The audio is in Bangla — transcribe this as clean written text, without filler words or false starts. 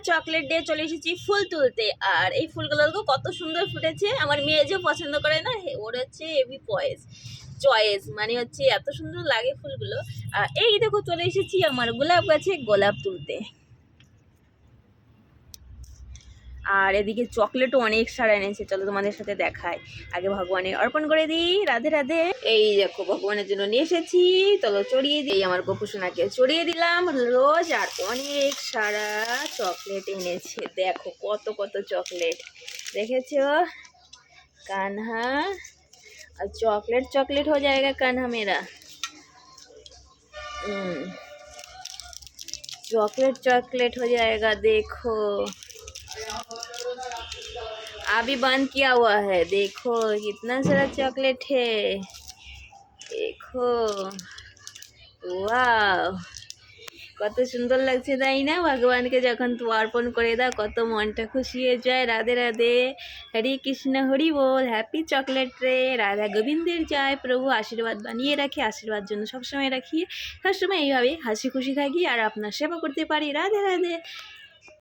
চকলেট দিয়ে চলে এসেছি ফুল তুলতে। আর এই ফুলগুলো কত সুন্দর ফুটেছে। আমার মেয়ে যে পছন্দ করে না, ওর হচ্ছে হেভি চয়েস, মানে হচ্ছে এত সুন্দর লাগে ফুলগুলো। আর এই দেখো চলে এসেছি আমার গোলাপ গাছে গোলাপ তুলতে। আর এদিকে চকলেটও অনেক সারা এনেছে, চলো তোমাদের সাথে দেখাই। আগে ভগবানের অর্পণ করে দিই, রাধে রাধে। এই দেখো ভগবানের জন্য নিয়ে এসেছি, চলো চড়িয়ে দিই। আমার গোপুসোনাকে চড়িয়ে দিলাম রোজ। আর অনেক সারা চকলেট এনেছে, দেখো কত কত চকলেট, দেখেছো কানহা। আর चॉकलेट चॉकलेट हो जाएगा कान्हा मेरा। चॉकलेट चॉकलेट हो जाएगा, देखो अभी बंद किया हुआ है, देखो कितना सारा चॉकलेट है, देखो वाह কত সুন্দর লাগছে তাই না। ভগবানকে যখন তো অর্পণ করে দাও কত মনটা খুশি হয়ে যায়। রাধে রাধে, হরে কৃষ্ণ হরি বল। হ্যাপি চকলেট রে, রাধা গোবিন্দের জয়। প্রভু আশীর্বাদ বানিয়ে রাখি, আশীর্বাদ জন্য সবসময় রাখি, সবসময় এইভাবে হাসি খুশি থাকি আর আপনার সেবা করতে পারি। রাধে রাধে।